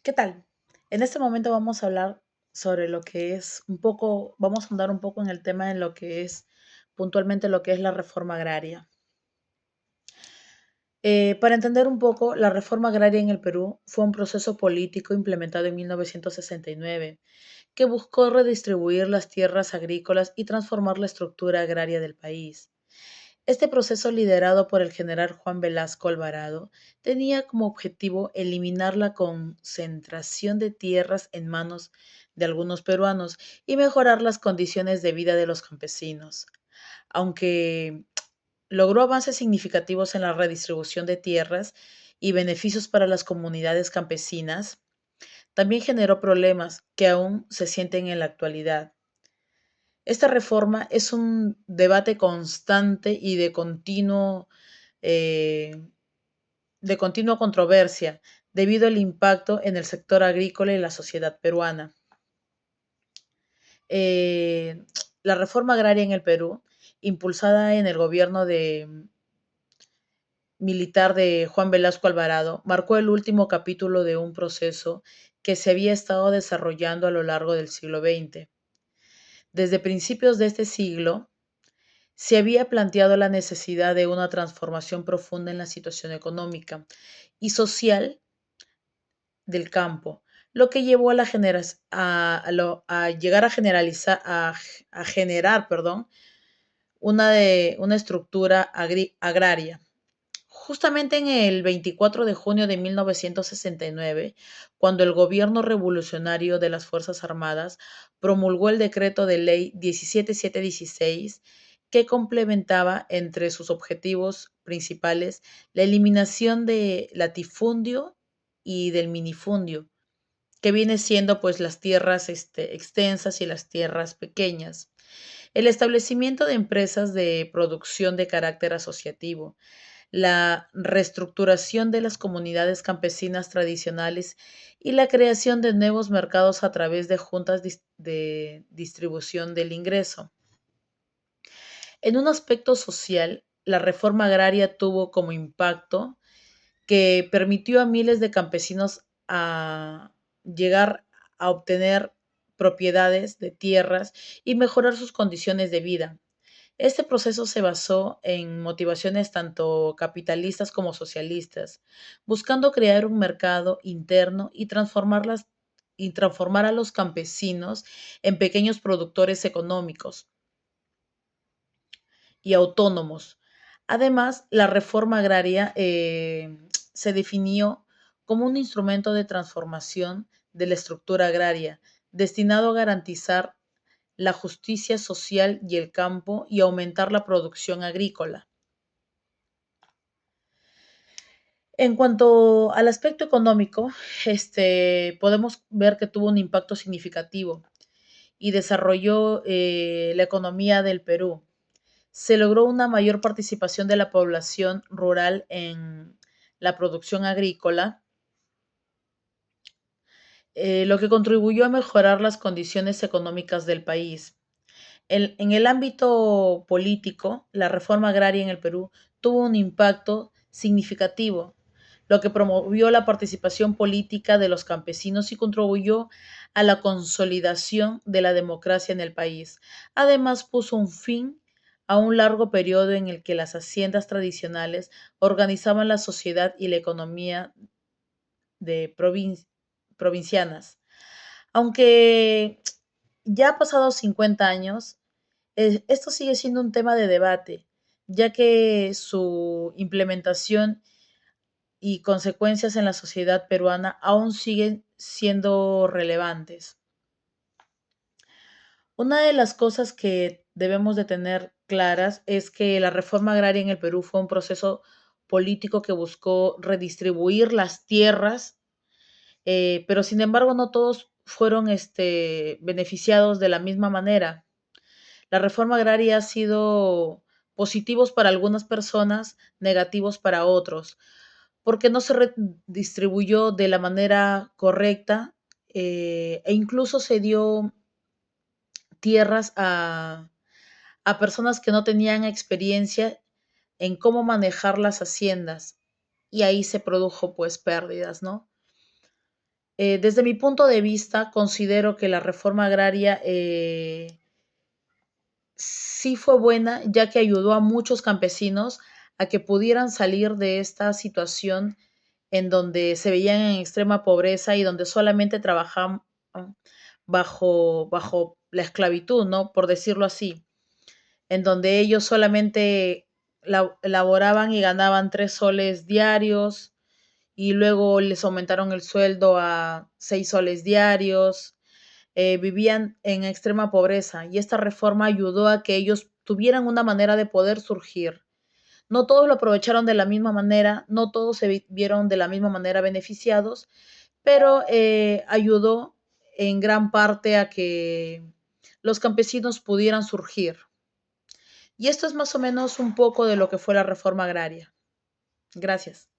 ¿Qué tal? En este momento vamos a hablar sobre lo que es un poco, vamos a andar un poco en el tema de lo que es puntualmente lo que es la reforma agraria. Para entender un poco, la reforma agraria en el Perú fue un proceso político implementado en 1969 que buscó redistribuir las tierras agrícolas y transformar la estructura agraria del país. Este proceso, liderado por el general Juan Velasco Alvarado, tenía como objetivo eliminar la concentración de tierras en manos de algunos peruanos y mejorar las condiciones de vida de los campesinos. Aunque logró avances significativos en la redistribución de tierras y beneficios para las comunidades campesinas, también generó problemas que aún se sienten en la actualidad. Esta reforma es un debate constante y eh, de continua controversia debido al impacto en el sector agrícola y la sociedad peruana. Eh, la reforma agraria en el Perú, impulsada en el gobierno militar de Juan Velasco Alvarado, marcó el último capítulo de un proceso que se había estado desarrollando a lo largo del siglo XX. Desde principios de este siglo, se había planteado la necesidad de una transformación profunda en la situación económica y social del campo, lo que llevó a, a llegar a generalizar, a generar, perdón, una estructura agraria. Justamente en el 24 de junio de 1969, cuando el gobierno revolucionario de las Fuerzas Armadas promulgó el decreto de ley 17716, que complementaba entre sus objetivos principales la eliminación de latifundio y del minifundio, que viene siendo pues las tierras extensas y las tierras pequeñas. El establecimiento de empresas de producción de carácter asociativo, la reestructuración de las comunidades campesinas tradicionales y la creación de nuevos mercados a través de juntas de distribución del ingreso. En un aspecto social, la reforma agraria tuvo como impacto que permitió a miles de campesinos a llegar a obtener propiedades de tierras y mejorar sus condiciones de vida. Este proceso se basó en motivaciones tanto capitalistas como socialistas, buscando crear un mercado interno y transformar a los campesinos en pequeños productores económicos y autónomos. Además, la reforma agraria se definió como un instrumento de transformación de la estructura agraria, destinado a garantizar la justicia social y el campo y aumentar la producción agrícola. En cuanto al aspecto económico, podemos ver que tuvo un impacto significativo y desarrolló la economía del Perú. Se logró una mayor participación de la población rural en la producción agrícola, lo que contribuyó a mejorar las condiciones económicas del país. En el ámbito político, la reforma agraria en el Perú tuvo un impacto significativo, lo que promovió la participación política de los campesinos y contribuyó a la consolidación de la democracia en el país. Además, puso un fin a un largo periodo en el que las haciendas tradicionales organizaban la sociedad y la economía de provincianas. Aunque ya ha pasado 50 años, esto sigue siendo un tema de debate, ya que su implementación y consecuencias en la sociedad peruana aún siguen siendo relevantes. Una de las cosas que debemos de tener claras es que la reforma agraria en el Perú fue un proceso político que buscó redistribuir las tierras, pero sin embargo no todos fueron beneficiados de la misma manera. La reforma agraria ha sido positivos para algunas personas, negativos para otros, porque no se redistribuyó de la manera correcta, e incluso se dio tierras a personas que no tenían experiencia en cómo manejar las haciendas y ahí se produjo pues pérdidas, ¿no? Desde mi punto de vista, considero que la reforma agraria sí fue buena, ya que ayudó a muchos campesinos a que pudieran salir de esta situación en donde se veían en extrema pobreza y donde solamente trabajaban bajo la esclavitud, ¿no? Por decirlo así, en donde ellos solamente laboraban y ganaban 3 soles diarios y luego les aumentaron el sueldo a 6 soles diarios. Vivían en extrema pobreza y esta reforma ayudó a que ellos tuvieran una manera de poder surgir. No todos lo aprovecharon de la misma manera, no todos se vieron de la misma manera beneficiados, pero ayudó en gran parte a que los campesinos pudieran surgir. Y esto es más o menos un poco de lo que fue la reforma agraria. Gracias.